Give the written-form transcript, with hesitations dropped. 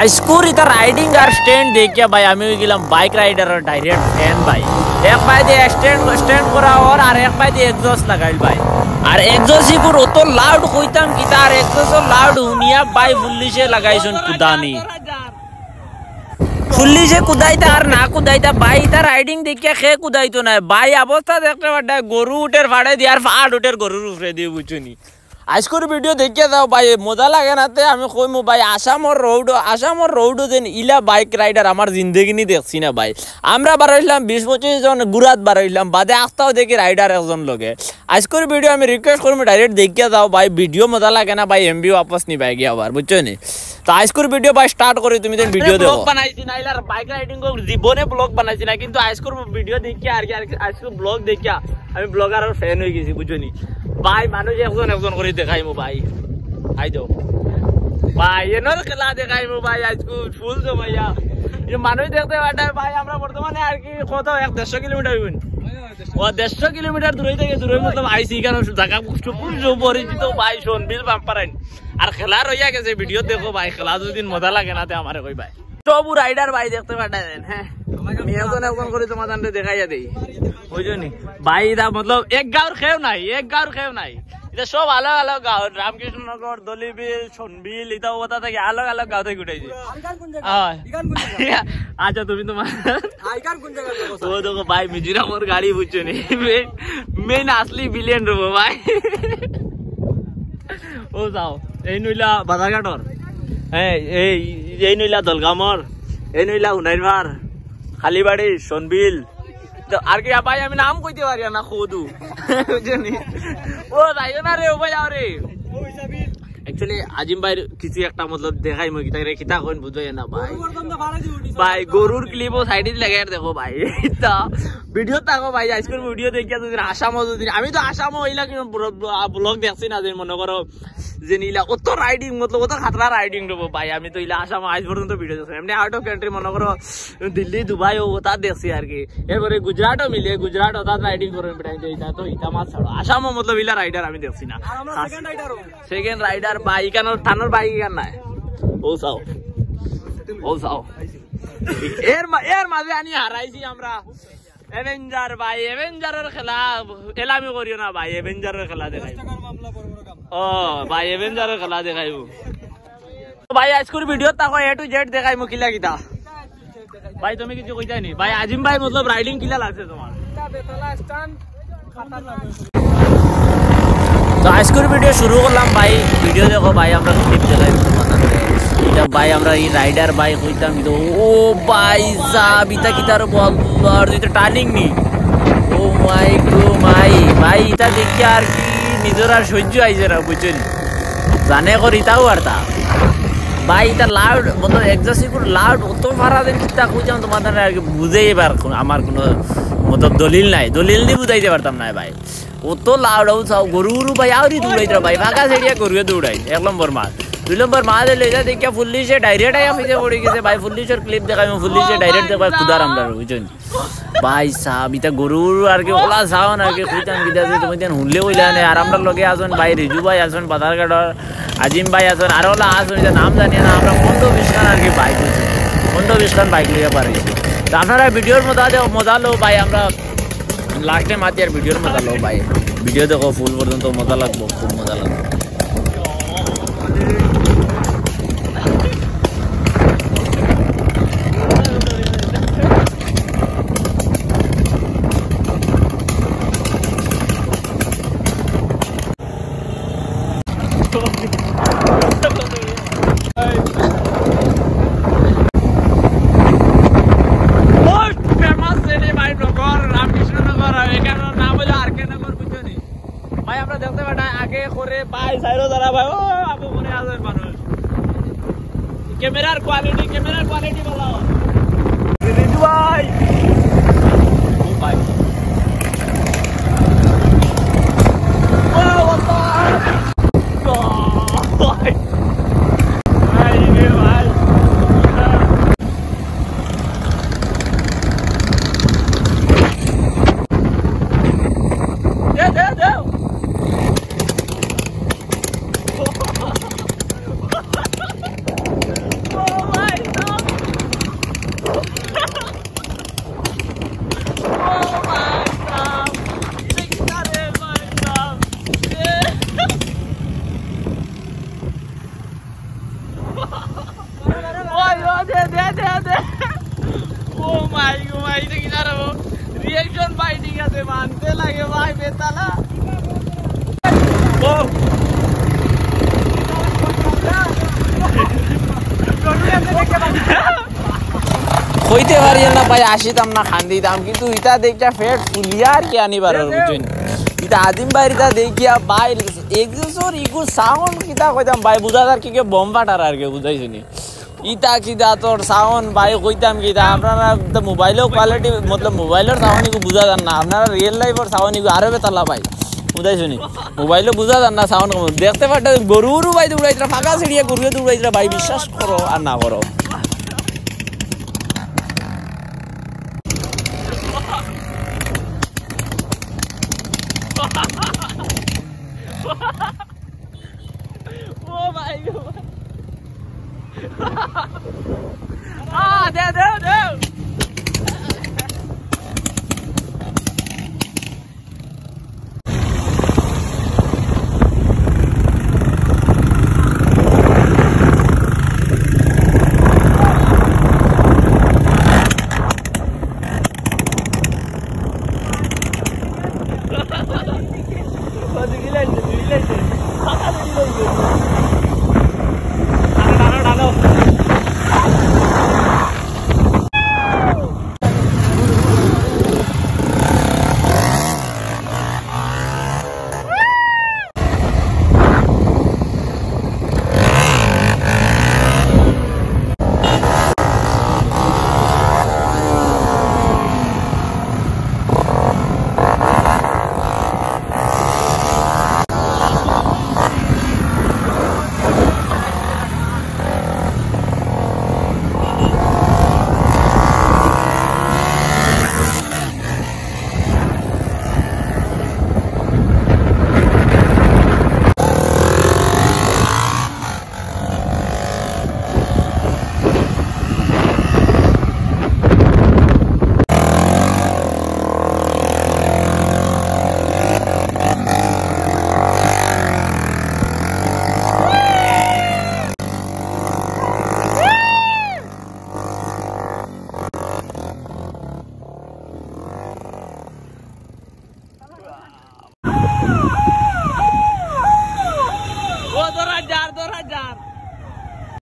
আইস্কুর এটা রাইডিং আর স্ট্যান্ড দেখিয়া ভাই আমি গেলাম বাইক রাইডারের ডাইরেক্ট ফ্যান ভাই। এক পাই দিয়ে স্ট্যান্ড করা ওর আর এক পাই দিয়ে এক্সস্ট লাগাইল ভাই। আর এক্সস্ট ইকুর অত লাউড কইতাম কি তার এক্সস্ট লাউড হুনিয়া ভাই পুলিশে লাগাইছন কুদানি। পুলিশে কুদাইতা আর না কুদাইতা ভাই তার রাইডিং দেখিয়া খে কুদাইতো না ভাই। অবস্থা দেখতে পাঠায় গরু উঠের ফাড়ে দিয়ে আর ফাট উঠের গরুর উপরে দিয়ে বুঝুনি। আজকের ভিডিও দেখিয়ে যাও ভাই মজা লাগে না তে আমি কইমু ভাই আসামর রোডও যেন ইলা বাইক রাইডার আমার জিন্দগি নি দেখছি না ভাই। আমরা বাড়াইলাম 20-25 জন গুরাত বাড়াইলাম বাদে আসতাও দেখি রাইডার একজন লগে। আজকের ভিডিও আমি রিকোয়েস্ট করবো ডাইরেক্ট দেখিয়ে যাও ভাই ভিডিও মজা লাগে না ভাই এমবি ওয়াপস নি ভাই গিয়ে আবার বুঝছো নি। তো আজকের ভিডিও ভাই স্টার্ট করি তুমি যেন ভিডিও দেখো। ব্লগ বানাইছি না ইলার বাইক রাইডিং কো জীবনে ব্লগ বানাইছি না কিন্তু আজকের ভিডিও দেখিয়া আর কি আজকের ব্লগ দেখিয়া আমি ব্লগারের ফ্যান হয়ে গেছি বুঝছো নি ভাই। মানুষ একজন করে দেখাইমু ভাই আই যাও ভাই এনর খেলা দেখাইমু ভাই আজকে ফুল তো ভাইয়া মানুষ দেখতে পাঠায় ভাই। আমরা বর্তমানে আর কি কত 150 কিলোমিটার হইবেন ও 150 কিলোমিটার দূরে থেকে দূরে মতলব আইসি কেন জায়গা পরিচিত ভাই সোনবিল বাম্পারাইন আর খেলা রইয়া গেছে। ভিডিও দেখো ভাই খেলা দুদিন মজা লাগে না তে আমারে কই ভাই সব রাইডার ভাই দেখতে পাঠায় দেন। হ্যাঁ আমি একজন করে তোমাদের দেখাইয়া দেই বুঝছো নি ভাই। এটা মতলব এক গাঁওর খেও নাই এটা সব আলাদা আলাদা গাঁও রামকৃষ্ণনগর দলিবিল সোনবিল এটা ওটা থেকে আলাদা আলাদা গাঁও থেকে উঠেছি। আচ্ছা তুমি তোমার ও দেখো ভাই মিজোরামর গাড়ি বুঝছো নি মেন আসলি বিলিয়ন রবো ভাই। ও যাও এই নইলা বাজারঘাটর হ্যাঁ এই নইলা দলগামর এই নইলা উনাইরভার খালিবাড়ি সোনবিল আর কি ভাই আমি নাম কইতে পারি না খুদু বুঝলি ও যাইও না রে ও ভাই আরে एक्चुअली আজিম ভাই কিছু একটা মতলব দেখাই মই কিতা কিতা কোন বুঝাই না ভাই। ভাই গরুর ক্লিপও সাইডে লাগাই দেখো ভাই এটা ভিডিও তাকো ভাই আজকের ভিডিও দেখিয়া যদি আসাম যদি আমি তো আসাম হইলা কি ব্লগ দেখছি না যে মনে করো যে নীলা অত রাইডিং মতলব অত খাতরা রাইডিং দেবো ভাই। আমি তো ইলা আসাম আজ পর্যন্ত ভিডিও দেখছি এমনি আউট অফ কান্ট্রি মনে করো দিল্লি দুবাই ও তা দেখছি আর কি। এরপরে গুজরাটও মিলে গুজরাট ওটা রাইডিং করবেন বেটাই এটা তো ইটা মাছ ছাড়ো আসামও মতলব ইলা রাইডার আমি দেখছি না। সেকেন্ড রাইডার ভাই কেন থানোর বাইক কেন নাই ও চাও এর মাঝে আনি হারাইছি আমরা এভেঞ্জার ভাই। এভেঞ্জারের খেলা এলামি করিও না ভাই এভেঞ্জারের খেলা দেখাই ও ভাই এভেঞ্জারের খেলা দেখাইব ভাই। আজকের ভিডিও তাকো এ টু জেড দেখাই মু কিলা কিতা ভাই। তুমি কিছু কইতাই নি ভাই আজিম ভাই মতলব রাইডিং কিলা লাগছে তোমার? তো আজকের ভিডিও শুরু করলাম ভাই। ভিডিও দেখো ভাই আমরা ক্লিপ দেখাই এটা ভাই আমরা এই রাইডার বাইক হইতাম কিন্তু ও ভাই সাব ইটা কিতার বলার এটা টার্নিং নি ও মাই গো ভাই এটা দেখি আর কি নিজের আর সহ্য আইছে না বুঝছেন জানে কর ইটাও আর তা ভাই এটা লাউড মতলব এক্সাসি করে লাউড অত মারা দেন কিতা কইতাম তোমাদের আর কি বুঝেই এবার আমার কোনো মতলব দলিল দিয়ে বুঝাইতে পারতাম না ভাই। অত লাউড চাও গরু ভাই আউরি দৌড়াইতে ভাই ফাঁকা সেড়িয়া গরুয়ে দৌড়াই 1 নম্বর মাছ 2 নম্বর মাছ লেজা দেখিয়া পুলিশে ডাইরেক্ট আইয়া ফিজে পড়ে গেছে ভাই। পুলিশের ক্লিপ দেখাই পুলিশে ডাইরেক্ট দেখাই খুদার আমরা বুঝছেন ভাই সাহেব ইটা গরুর আর কি ওলা চাও না আর কি কইতাম কিতা যে তুমি দেন হুললে হইলা না। আর আমরা লগে আসুন ভাই রিজু ভাই আসুন বাজারঘাটর আজিম ভাই আসুন আর ওলা আসুন এটা নাম জানি না। আমরা 15-20 খান আর কি বাইক 15-20 খান বাইক লিয়ে পারি। তো আপনারা ভিডিওর মজা লো ভাই। আমরা লাস্টে মাতি আর ভিডিওর মজা লো ভাই। ভিডিও দেখো ফুল পর্যন্ত মজা লাগবো খুব মজা লাগবে। ক্যামেরার কোয়ালিটি ভালো রিজু ভাই ও ভাই ও ভাই ভাই রে ভাই দে Oh my মাই দেখি না রে রিঅ্যাকশন ভাই ঠিক আছে মানতে লাগে ভাই বেতালা ও কইতে পারি না ভাই আসিতাম না খান্দিতাম কিন্তু ইটা দেখিয়া ফেট ফুলিয়ার কি আনিবার বুঝুন ইটা আদিম বাড়িটা দেখিয়া ভাই এক্সোর ইগু সাউন্ড কিতা কইতাম ভাই বুঝাদার কি কে বম ফাটার আর কে বুঝাইছনি ইটা কিতা তোর সাউন্ড ভাই কইতাম কিতা আপনারা তো মোবাইলেও কোয়ালিটি মতলব মোবাইলের সাউন্ড ইগু বুঝা যান না আপনারা রিয়েল লাইফের সাউন্ড ইগু আরো বেতালা ভাই বুঝাইছনি মোবাইলে বুঝা যান না সাউন্ড দেখতে পারতে গরুরু ভাই দৌড়াইতরা ফাঁকা ছিড়িয়া গরুয়ে দৌড়াইতরা ভাই বিশ্বাস করো আর না করো Oh my god! Ah, there.